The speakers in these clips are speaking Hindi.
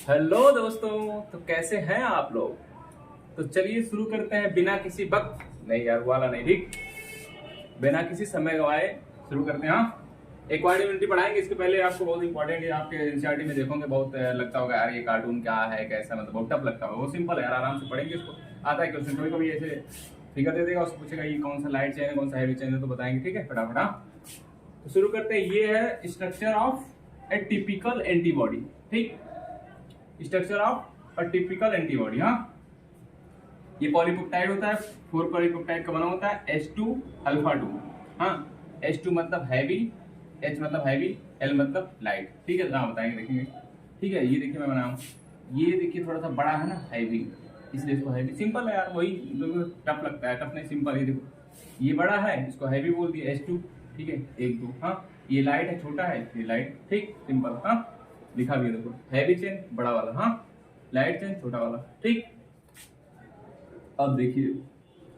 हेलो दोस्तों, तो कैसे हैं आप लोग। तो चलिए शुरू करते हैं बिना किसी वक्त नहीं यार वाला नहीं, ठीक, बिना किसी समय गवाए शुरू करते हैं। हाँ, इक्वालिटी पढ़ाएंगे। इसके पहले आपको बहुत इंपॉर्टेंट है, आपके एनसीईआरटी में देखोगे बहुत लगता होगा यार ये कार्टून क्या है कैसा, मतलब बहुत टफ लगता होगा। वो सिंपल है यार, आराम से पढ़ेंगे इसको। आता है क्वेश्चन, कभी कभी ऐसे फिगर दे देगा, उसको पूछेगा ये कौन सा लाइट चेन है कौन सा हैवी चेन है, तो बताएंगे। ठीक है, फटाफट। हाँ, तो शुरू करते हैं। ये है structure of a typical antibody. ठीक, structure of a typical antibody. हाँ, ये पॉलीपेप्टाइड होता है, 4 पॉलीपेप्टाइड का बना होता है, H2 अल्फा 2। हाँ, H2 मतलब हैवी, H मतलब हैवी, L मतलब लाइट। ठीक है, हाँ बताएंगे, देखेंगे। ठीक है, ये देखिए मैं बनाऊँ, ये देखिए थोड़ा सा बड़ा है ना, हैवी, इसलिए इसको हैवी। सिंपल है यार, वही टफ लगता है, टफ नहीं सिंपल। ये देखो ये बड़ा है, इसको हैवी बोल दिया H2। ठीक है, 1 2। हाँ, ये लाइट है, छोटा है, ये लाइट। ठीक, सिंपल। हाँ, लिखा भी है देखो, हैवी चेन बड़ा वाला, हाँ, लाइट चेन छोटा वाला। ठीक, अब देखिए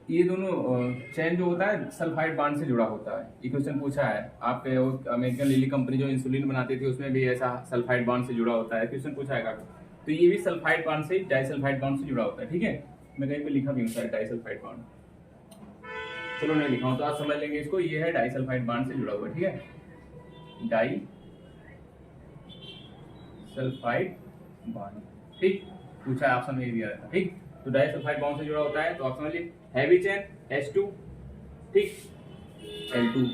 ये दोनों चेन जो होता है सल्फाइड बॉन्ड से जुड़ा होता है। ये क्वेश्चन पूछा है आपके, वो अमेरिकन लिली कंपनी जो इंसुलिन बनाती थी उसमें भी ऐसा सल्फाइड बॉन्ड से जुड़ा होता है, क्वेश्चन पूछा है काफी। तो ये भी सल्फाइड बॉन्ड से, डाइसल्फाइड बॉन्ड से जुड़ा होता है। ठीक है, मैं कहीं पे लिखा भी हूँ शायद डाइसल्फाइड बॉन्ड, चलो नहीं लिखा हूँ तो आप समझ लेंगे इसको। ये है डाइसल्फाइड बॉन्ड से जुड़ा हुआ, ठीक है, डाई सल्फाइड बॉन्ड। ठीक, पूछा है ऑप्शन में ये दिया रहता है। ठीक, तो डाइसल्फाइड बॉन्ड से जुड़ा होता है, तो आप समझ लीजिए हैवी चेन H2, ठीक, L2,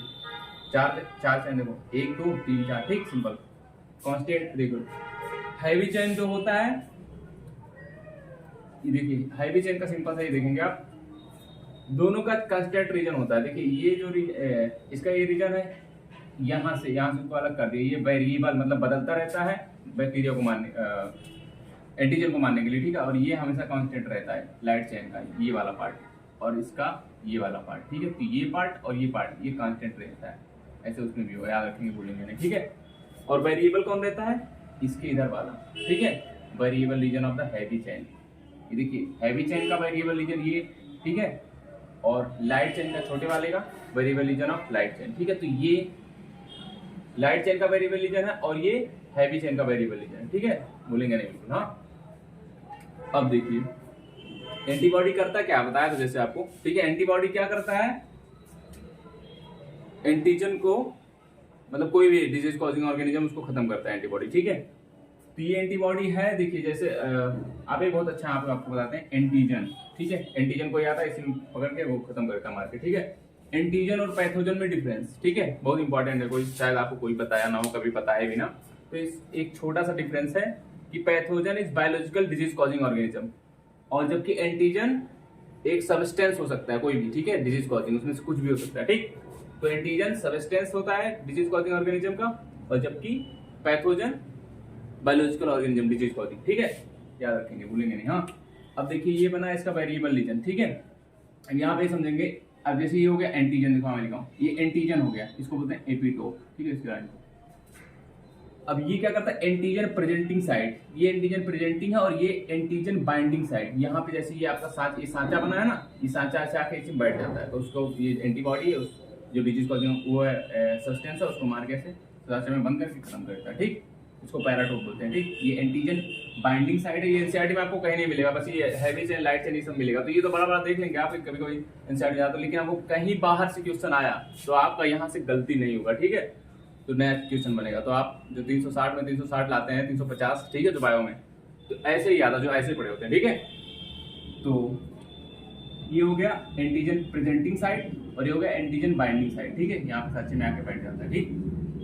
चार चेन देखो, 1 2 3 4। ठीक, सिंपल कांस्टेंट। देखो हैवी चेन जो होता है, ये देखिए हैवी चेन का सिंपल सा ये देखेंगे आप, दोनों का कांस्टेंट रीजन होता है। देखिए ये जो इसका ये रीजन है, यहाँ से उसको अलग कर दिया। ये वेरिएबल मतलब बदलता रहता है बैक्टीरिया को मारने, एंटीजन को मारने के लिए। ठीक है, और ये हमेशा कांस्टेंट रहता है लाइट चेन का, ये वाला पार्ट और इसका ये वाला पार्ट। ठीक है, तो ये पार्ट और ये पार्ट ये कांस्टेंट रहता है, ऐसे उसमें भी हो, याद रखेंगे, भूलेंगे नहीं। ठीक है, और वेरिएबल कौन रहता है, इसके इधर वाला। ठीक है, variable region of the heavy chain. ये देखिए हैवी चेन का वेरिएबल रीजन ये, ठीक है, और लाइट चेन का छोटे वाले का variable region of light chain. ठीक है, तो ये लाइट चेन का वेरिएबल रीजन है और ये हैवी चेन का वेरिएबल रीजन है। ठीक है, भूलेंगे नहीं बिल्कुल। हाँ, अब देखिए एंटीबॉडी करता क्या, बताया तो जैसे आपको। ठीक है, एंटीबॉडी क्या करता है, एंटीजन को, मतलब कोई भी डिजीज कॉजिंग ऑर्गेनिज्म उसको खत्म करता है एंटीबॉडी। ठीक है, तो ये एंटीबॉडी है। देखिए जैसे आप एक बहुत अच्छा आपको बताते हैं एंटीजन। ठीक है, एंटीजन कोई आता है इसी में पकड़ के वो खत्म करता है मार के। ठीक है, एंटीजन और पैथोजन में डिफरेंस, ठीक है, बहुत इंपॉर्टेंट है, कोई शायद आपको कोई बताया ना हो, कभी पता है भी ना। तो इस एक छोटा सा डिफरेंस है कि pathogen is biological disease causing organism, और जबकि एंटीजन एक सबस्टेंस हो सकता है कोई भी। ठीक है, डिजीज कॉजिंग उसमें से कुछ भी हो सकता है। ठीक, तो एंटीजन सबस्टेंस होता है डिजीज कॉजिंग ऑर्गेनिज्म का, और जबकि pathogen biological organism disease causing. ठीक है, याद रखेंगे, भूलेंगे नहीं। हाँ, अब देखिए ये बना इसका वेरिएबल रीजन। ठीक है, अब यहाँ पे समझेंगे। अब जैसे ये हो गया एंटीजन, देखो मैं लिखा हूँ, ये एंटीजन हो गया, इसको बोलते हैं एपिटोप। ठीक है, इसके लाइन। अब ये क्या करता है, एंटीजन प्रेजेंटिंग साइट, ये एंटीजन प्रेजेंटिंग है, और ये एंटीजन बाइंडिंग साइट। यहाँ पे जैसे ये आपका ये सांचा बना है ना, ये सांचा से आके इसमें बैठ जाता है, तो उसको ये एंटीबॉडी है, जो डिजीज कॉजिंग वो है सब्सटेंस है, उसको मार के ऐसे सांचे में बंद करके खत्म करता है। ठीक, इसको पैराटोप बोलते हैं। ठीक, ये एंटीजन बाइंडिंग साइट है। ये एनसीईआरटी में आपको कहीं नहीं मिलेगा, बस ये हैवी चेन लाइट चेन ये सब मिलेगा। तो ये तो बड़ा बड़ा देख लेंगे आप कभी कभी एनसीईआरटी जाता, लेकिन आपको कहीं बाहर से क्वेश्चन आया तो आपका यहाँ से गलती नहीं होगा। ठीक है, तो नया क्वेश्चन बनेगा, तो आप जो 360 में 360 लाते हैं, 350, ठीक है, जो बायो में, तो ऐसे ही आता जो ऐसे पड़े होते हैं। ठीक है, तो ये हो गया एंटीजन प्रेजेंटिंग साइट और ये हो गया एंटीजन बाइंडिंग साइट। ठीक है, यहाँ पे सांचे में आके बैठ जाता है। ठीक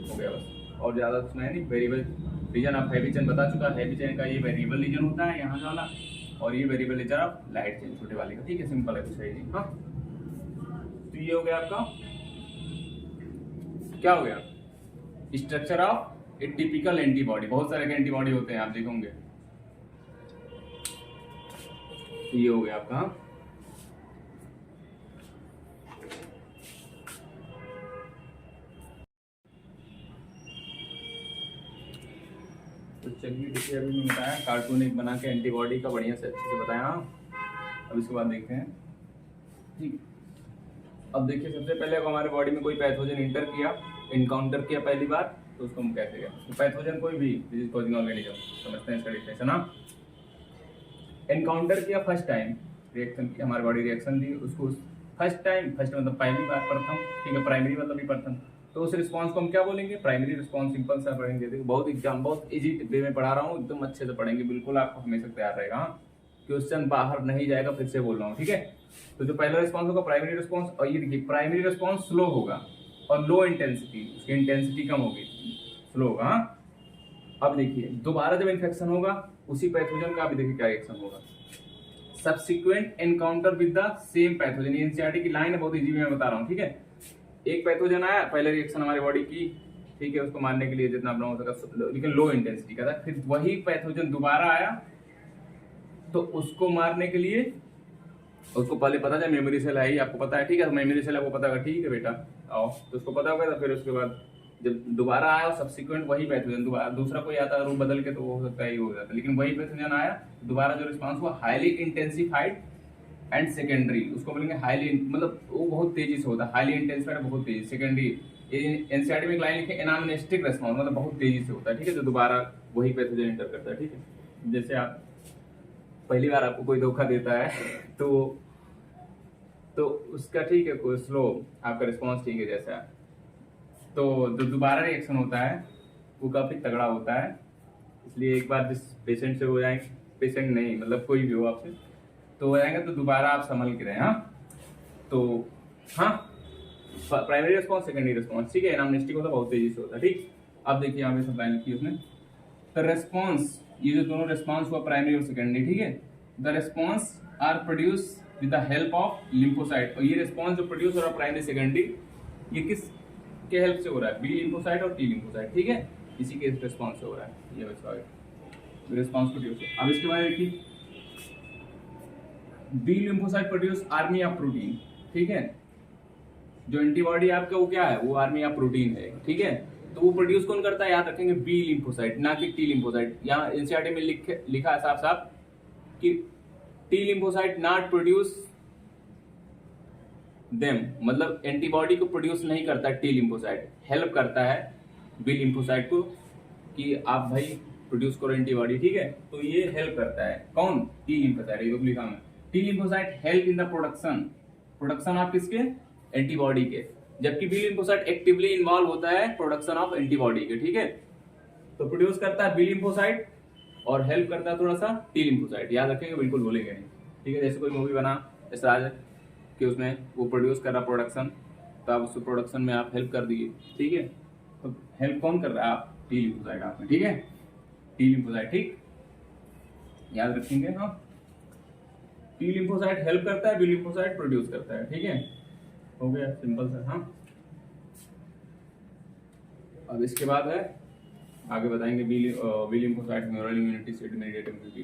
हो गया, बस और ज्यादा उसमें है नहीं। Variable region of heavy chain बता चुका, हैवी चेन का ये वेरिएबल रीजन होता है यहाँ वाला, और ये variable region of light chain छोटे वाले का। ठीक है, सिंपल है, कुछ है नहीं। हाँ, तो ये हो गया आपका, क्या हो गया, structure of a typical antibody. बहुत सारे के एंटीबॉडी होते हैं, आप देखोगे। तो ये हो गया आपका, तो चलिए देखिए, अभी मैं बताया कार्टून एक बना के एंटीबॉडी का बढ़िया से अच्छे से बताया। अब इसके बाद देखते हैं। ठीक, अब देखिए सबसे पहले अब हमारे बॉडी में कोई पैथोजन इंकाउंटर किया पहली बार, तो उसको हम कहते हैं तो पैथोजन कोई भी डिजीज कॉजिंग ऑर्गेनिज्म, समझते हैं इसका डिफिनेशन। हाँ, एनकाउंटर किया फर्स्ट टाइम, रिएक्शन की हमारी बॉडी रिएक्शन दी उसको फर्स्ट टाइम, फर्स्ट मतलब पहली बार, प्रथम, ठीक है, प्राइमरी मतलब भी प्रथम, तो उस रिस्पांस को हम क्या बोलेंगे, प्राइमरी रिस्पांस। सिंपल सा पढ़ेंगे, देखो बहुत एग्जाम बहुत इजी वे में पढ़ा रहा हूँ, एकदम अच्छे से पढ़ेंगे, बिल्कुल आपको हमेशा तैयार रहेगा। हाँ, क्वेश्चन बाहर नहीं जाएगा, फिर से बोल रहा हूँ, ठीक है। तो जो पहला रिस्पांस होगा प्राइमरी रिस्पांस, और ये देखिए प्राइमरी रिस्पांस स्लो होगा और लो इंटेंसिटी, उसकी इंटेंसिटी कम होगी, स्लो होगा। हाँ, अब देखिए दोबारा जब इन्फेक्शन होगा उसी पैथोजन का भी देखिए क्या रिएक्शन होगा, subsequent encounter with the same pathogen. NCERT की लाइन है, बहुत इजी मैं बता रहा हूँ, ठीक है। एक पैथोजन आया, पहले रिएक्शन हमारी बॉडी की, ठीक है, उसको मारने के लिए जितना अपना हो सका, लेकिन लो इंटेंसिटी का था, फिर वही पैथोजन दोबारा आया तो उसको मारने के लिए उसको पहले पता था मेमोरी सेल है, आपको पता है, ठीक है, तो मेमोरी सेल आपको पता होगा, ठीक है बेटा आओ, तो उसको पता होगा। तो फिर उसके बाद जब दोबारा आया और सब्सिक्वेंट वही पैथोजन, दोबारा दूसरा कोई आता रूप बदल के तो हो सकता है ये हो जाता, लेकिन वही पैथोजन आया, दोबारा जो रिस्पांस हुआ हाईली इंटेंसिफाइड एंड सेकेंडरी, उसको बोलेंगे हाईली, मतलब वो बहुत तेजी से होता है, हाईली इंटेंसिफाइड बहुत तेजी, सेकेंडरी एनसीईआरटी में एक लाइन लिखे एनामनेस्टिक रेस्पॉन्स, मतलब बहुत तेजी से होता है, ठीक है, तो दोबारा वही पैथोजन एंटर करता है, ठीक है। जैसे आप पहली बार आपको कोई धोखा देता है तो उसका ठीक है कोई स्लो, आपका रिस्पॉन्स ठीक है जैसा, तो जो दोबारा रिएक्शन होता है वो काफी तगड़ा होता है, इसलिए एक बार जिस पेशेंट से हो जाएंगे, पेशेंट नहीं मतलब कोई भी हो आपसे तो हो जाएगा, तो दोबारा आप संभल के रहें। हाँ, तो हाँ, प्राइमरी रिस्पॉन्स सेकेंडरी रिस्पॉन्स, ठीक है, एनामनेस्टिक होता है बहुत तेजी से होता है, ठीक। अब देखिए यहाँ पे सब लाइन लिखी उसने, द रेस्पॉन्स, ये जो दोनों रेस्पॉन्स हुआ प्राइमरी और सेकेंडरी, ठीक है, the response are produce with the help of lymphocyte, और ये रेस्पॉन्स जो प्रोड्यूस हो रहा है प्राइमरी सेकेंडरी, ये किस के हेल्प से हो रहा है, बी लिम्फोसाइट और टी लिम्फोसाइट, ठीक है, इसी के रेस्पॉन्स से हो रहा है ये बच्चा रेस्पॉन्स प्रोड्यूस। अब इसके बाद देखिए B lymphocyte produce army of protein, ठीक है, जो एंटीबॉडी आपका वो क्या है, वो आर्मी ऑफ प्रोटीन है, ठीक है, तो वो प्रोड्यूस कौन करता है, याद रखेंगे बी लिम्फोसाइट ना कि टी लिम्फोसाइट। यहाँ एनसीईआरटी में लिखा है साफ साफ कि T lymphocyte not produce them, मतलब एंटीबॉडी को प्रोड्यूस नहीं करता टी लिम्फोसाइट, हेल्प करता है बी लिम्फोसाइट को कि आप भाई प्रोड्यूस करो एंटीबॉडी, ठीक है, तो ये हेल्प करता है कौन, टी लिम्फोसाइट, ये तो लिखा मैं, T lymphocyte help in the production of किसके, एंटीबॉडी के, जबकि बी लिम्फोसाइट एक्टिवली इन्वॉल्व होता है प्रोडक्शन ऑफ एंटीबॉडी के, ठीक है, तो प्रोड्यूस करता है बी लिम्फोसाइट और हेल्प करता है थोड़ा सा टी लिम्फोसाइट, याद रखेंगे बिल्कुल भूलेंगे नहीं, ठीक है। जैसे कोई मूवी बना ऐसा कि उसमें वो प्रोड्यूस कर रहा प्रोडक्शन, तो आप उस प्रोडक्शन में आप हेल्प कर दिए, ठीक है, तो हेल्प कौन कर रहा है, आप टी लिम्फोसाइट आप में, ठीक है, टी लिम्फोसाइट, ठीक, याद रखेंगे। हाँ, टी लिम्फोसाइट हेल्प करता है, बी लिम्फोसाइट प्रोड्यूस करता है, ठीक है, हो गया सिंपल सा। हाँ, अब इसके बाद है आगे बताएंगे B lymphocyte humoral immunity, cell mediated immunity.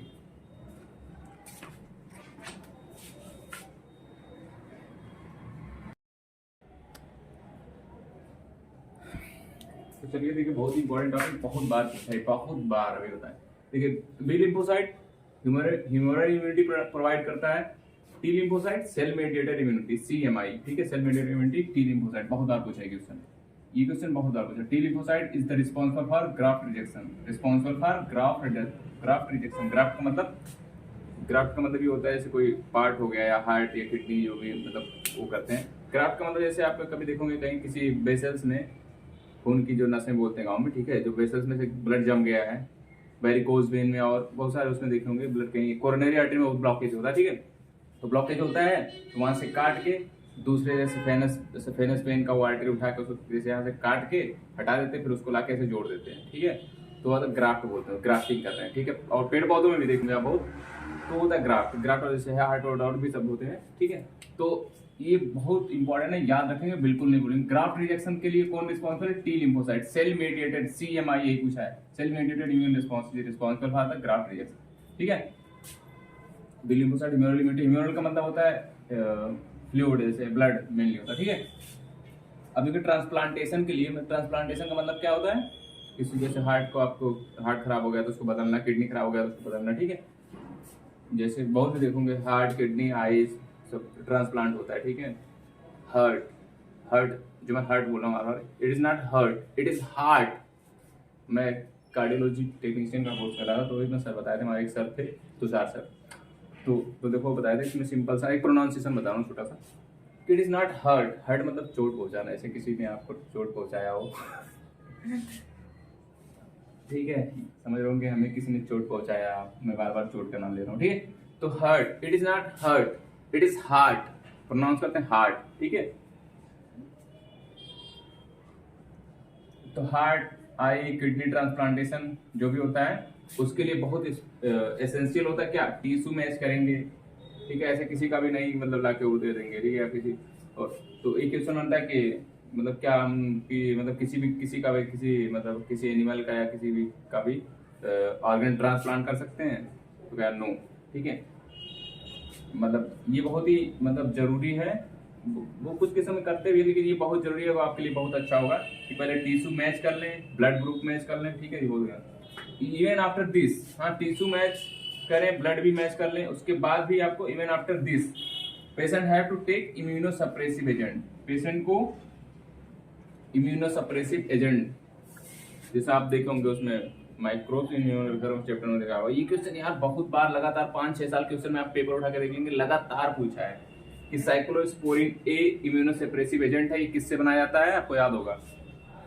तो चलिए देखिए बहुत ही इंपॉर्टेंट टॉपिक, बहुत बार पूछा है, बहुत बार अभी बताएं। देखिए B lymphocyte humoral immunity provide करता है, T lymphocyte cell mediated immunity CMI, ठीक है, cell mediated immunity T lymphocyte, बहुत बार पूछा है क्वेश्चन, ये क्वेश्चन बहुत बार पूछा। T lymphocyte is the responsible for graft rejection, responsible for graft rejection, graft का मतलब ये होता है जैसे कोई पार्ट हो गया या हार्ट या किडनी जो भी मतलब वो करते हैं। ग्राफ्ट का मतलब जैसे आप कभी देखोगे कहीं किसी वेसल्स में, खून की जो नसें बोलते हैं गाँव में, ठीक है, जो वेसल्स में से ब्लड जम गया है, वेरिकोज वेन में और बहुत सारे उसमें देखे होंगे ब्लड, कहीं कोरोनरी आर्टरी में ब्लॉकेज होता है, ठीक है, तो ब्लॉकेज होता है तो वहां से काट के दूसरे जैसे फेनस वेन का वो आर्टरी उठा के उसको जैसे यहाँ से काट के हटा देते हैं, फिर उसको लाके ऐसे जोड़ देते हैं, ठीक है, तो वह ग्राफ्ट बोलते हैं, ग्राफ्टिंग कर रहे हैं, ठीक है, और पेड़ पौधों में भी देखेंगे आप बहुत, तो होता है ग्राफ्ट और जैसे हार्ट और भी सब होते हैं, ठीक है, तो ये बहुत इंपॉर्टेंट है, याद रखेंगे बिल्कुल नहीं भूलेंगे। ग्राफ्ट रिजेक्शन के लिए कौन रिस्पॉन्सिबल है, T lymphocyte, cell mediated CMI, यही पूछा है, cell mediated immune responsible for the graft rejection, ठीक है। B lymphocyte humoral immunity, humoral का मतलब होता है फ्लूइड जैसे ब्लड मेनली होता है, ठीक है। अब देखिए ट्रांसप्लांटेशन के लिए, ट्रांसप्लांटेशन का मतलब क्या होता है, किसी जैसे हार्ट को, आपको हार्ट खराब हो गया तो उसको बदलना, किडनी खराब हो गया तो उसको बदलना, ठीक है, जैसे बहुत भी देखोगे हार्ट, किडनी, आईज सब ट्रांसप्लांट होता है, ठीक है। हर्ट जो मैं हर्ट बोल रहा हूँ, it is not hurt, it is heart, मैं कार्डियोलॉजी टेक्नीशियन का कोर्स कर रहा था, तो इसमें सर बताए थे, हमारे एक सर थे तुषार सर, तो देखो बताए थे, इसमें सिंपल सा एक प्रोनाउंसिएशन बता रहा हूँ छोटा सा। It is not hurt, hurt मतलब चोट पहुंचाना, ऐसे किसी ने आपको चोट पहुंचाया हो ठीक है, समझ रहे होंगे, हमें किसी ने चोट पहुंचाया, मैं बार बार चोट का नाम ले रहा हूँ, ठीक है। तो hurt, it is not hurt, it is heart, pronounce करते हैं हार्ट, ठीक है। तो हार्ट, आई, किडनी ट्रांसप्लांटेशन जो भी होता है उसके लिए बहुत एसेंशियल होता है क्या, टिश्यू मैच करेंगे, ठीक है। ऐसे किसी का भी नहीं मतलब लाके वो दे देंगे, ठीक है, या किसी और। तो एक क्वेश्चन बनता है कि मतलब क्या हम कि मतलब किसी का भी मतलब किसी एनिमल का या किसी भी का भी ऑर्गन ट्रांसप्लांट कर सकते हैं, तो क्या नो, ठीक है। मतलब ये बहुत ही मतलब जरूरी है, वो कुछ किस्म में करते भी, लेकिन ये बहुत जरूरी है, वो आपके लिए बहुत अच्छा होगा कि पहले टिश्यू मैच कर लें, ब्लड ग्रुप मैच कर लें, ठीक है, ये हो गया। इवन आफ्टर दिस, हाँ टिश्यू मैच करें, ब्लड भी मैच कर लें, उसके बाद भी आपको even after this patient have to take immunosuppressive agent, patient को इम्यूनोसप्रेसिव एजेंट, जैसा आप देखे होंगे उसमें माइक्रोब्स चैप्टर में देखा होगा। ये क्वेश्चन यार बहुत बार लगातार 5-6 साल क्वेश्चन में आप पेपर उठा के देख लेंगे, लगातार पूछा है कि साइक्लोस्पोरिन ए इम्यूनोसप्रेसिव एजेंट है, ये किससे बनाया जाता है, आपको याद होगा,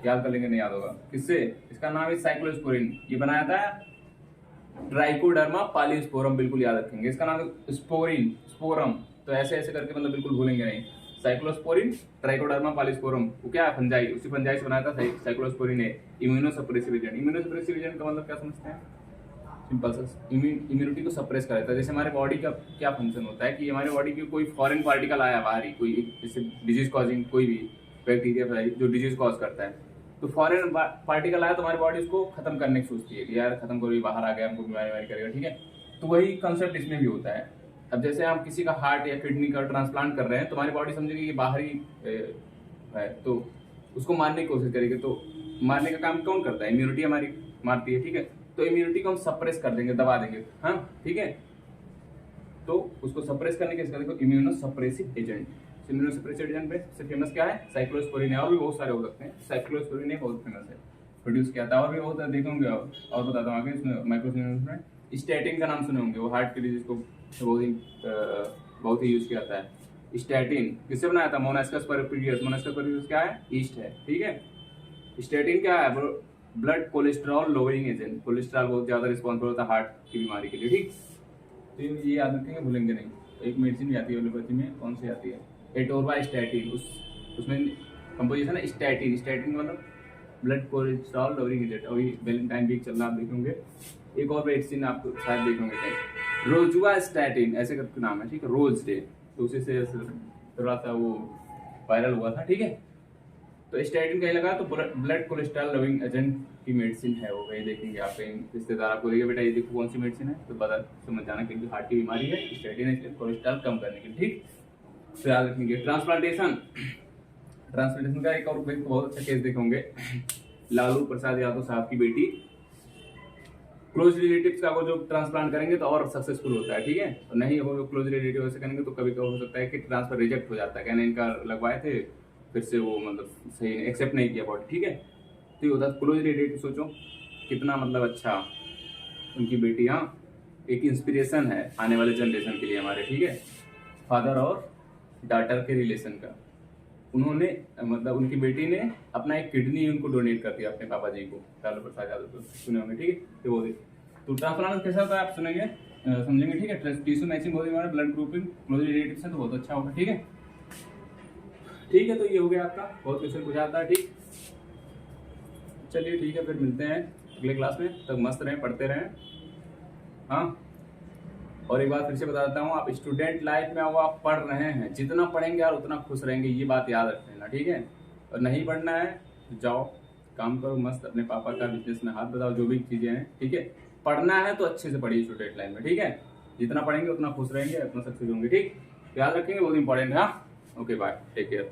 याद कर लेंगे, नहीं याद होगा किससे, इसका नाम है साइक्लोस्पोरिन, ये बनाया जाता है ट्राइकोडर्मा पालिस्पोरम, बिल्कुल याद रखेंगे, इसका नाम है स्पोरिन, स्पोरम, तो ऐसे ऐसे करके मतलब बिल्कुल भूलेंगे नहीं। साइक्लोस्पोरिन, ट्राइकोडर्मा पालिस्पोरम, वो क्या है, फंजाई, उसी फंजाई से बनाया था साइक्लोस्पोरिन है इम्यूनोसप्रेसिव एजेंट। इम्यूनोसप्रेसिव एजेंट का मतलब क्या समझते हैं, सिंपल सा, इम्यूनिटी को सप्रेस कर देता है। जैसे हमारे बॉडी का क्या फंक्शन होता है कि हमारे बॉडी की कोई फॉरेन पार्टिकल आया बाहरी, कोई जैसे डिजीज कॉजिंग कोई भी बैक्टीरिया जो डिजीज कॉज करता है, तो फॉरेन पार्टिकल आया तो हमारी बॉडी उसको खत्म करने की सोचती है कि यार खत्म करो, बाहर आ गया, हमको बीमारी करेगा, ठीक है। तो वही कंसेप्ट इसमें भी होता है। अब जैसे हम किसी का हार्ट या किडनी का ट्रांसप्लांट कर रहे हैं, तो हमारी बॉडी समझेगी कि बाहरी है, तो उसको मारने की कोशिश करेगी, तो मारने का काम कौन करता है, इम्यूनिटी हमारी मारती है, ठीक है। तो इम्यूनिटी को हम सप्रेस कर देंगे, दबा देंगे, हाँ ठीक है। तो उसको सप्रेस करने के देखो इम्यूनोसप्रेसिव एजेंट, इम्यूनोसप्रेसिव एजेंट में सबसे फेमस क्या है, साइक्लोस्पोरिन है, और भी बहुत सारे हो सकते हैं, साइक्लोस्पोरिन बहुत फेमस है, प्रोड्यूस किया था, और भी बहुत देखोगे और बताता हूँ आगे। इसमें माइक्रोसिन में स्टैटिन का नाम सुने होंगे, वो हार्ट के डिजीज को बहुत ही यूज किया जाता है। स्टैटिन किससे बनाया था, मोनास्कस परपिडियस, मोनास्कस परपिडियस क्या है, ईस्ट है, ठीक है। स्टैटिन क्या है, blood cholesterol lowering agent, cholesterol बहुत ज्यादा रिस्पॉन्सिबल होता है हार्ट की बीमारी के लिए, ठीक। तो ये याद रखेंगे, भूलेंगे नहीं। एक मेडिसिन भी आती है एलोपैथी में, कौन सी आती है, एटोरवास्टैटिन, उसमें कंपोजिशन है स्टैटिन, स्टैटिन मतलब ब्लड कोलेस्ट्रॉल लोअरिंग एजेंट, अभी वैलेंटाइन वीक चल रहा, आप देखेंगे। एक और मेडिसिन आपको शायद देखेंगे कहीं, रोजुआस्टैटिन ऐसे करके नाम है, ठीक है, रोज डे, तो उसी से थोड़ा सा वो वायरल हुआ था, ठीक है। तो स्टैटिन कहीं लगा तो ब्लड कोलेस्ट्रॉल लविंग एजेंट की मेडिसिन है वो, कहीं देखेंगे आप, कहीं रिश्तेदार आपको देखेगा बेटा ये देखो कौन सी मेडिसिन है, तो बता समझ जाना कि हार्ट की बीमारी है, स्टैटिन है, इसलिए कोलेस्ट्रॉल कम करने के लिए, ठीक। तो याद रखेंगे। ट्रांसप्लांटेशन, ट्रांसप्लांटेशन का एक और बहुत अच्छा केस देखेंगे, लालू प्रसाद यादव साहब की बेटी, क्लोज रिलेटिव्स का वो जो ट्रांसप्लांट करेंगे तो और सक्सेसफुल होता है, ठीक है। और नहीं हो क्लोज रिलेटिव ऐसे करेंगे तो कभी कभी हो सकता है कि ट्रांसफर रिजेक्ट हो जाता है, कहने इनका लगवाए थे फिर से वो मतलब सही एक्सेप्ट नहीं किया बॉडी, ठीक है। तो ये होता है क्लोज रिलेटिव, सोचो कितना मतलब अच्छा, उनकी बेटी, हाँ एक इंस्पिरेशन है आने वाले जनरेशन के लिए हमारे, ठीक है, फादर और डॉटर के रिलेशन का। उन्होंने मतलब उनकी बेटी ने अपना एक किडनी उनको डोनेट कर दिया अपने पापा जी को, लालू प्रसाद यादव को, सुने होंगे, ठीक है। तो वो तो ट्रांसप्लांट कैसा होता है आप सुनेंगे, समझेंगे, ठीक है। टिश्यू मैचिंग बहुत हमारा ब्लड ग्रुपिंग क्लोज रिलेटिव से तो बहुत अच्छा होगा, ठीक है, ठीक है। तो ये हो गया आपका, बहुत क्वेश्चन पूछा जाता है, ठीक। चलिए ठीक है, फिर मिलते हैं अगले क्लास में, तब मस्त रहें, पढ़ते रहें, हाँ। और एक बात फिर से बता देता हूँ, आप स्टूडेंट लाइफ में आप पढ़ रहे हैं, जितना पढ़ेंगे यार उतना खुश रहेंगे, ये बात याद रख लेना, ठीक है। और नहीं पढ़ना है तो जाओ काम करो मस्त, अपने पापा का बिजनेस में हाथ बताओ, जो भी चीजें हैं, ठीक है। पढ़ना है तो अच्छे से पढ़िए स्टूडेंट लाइफ में, ठीक है। जितना पढ़ेंगे उतना खुश रहेंगे, उतना सक्सेस होंगे, ठीक। याद रखेंगे, बहुत इंपॉर्टेंट है, हाँ। Okay bye, take care.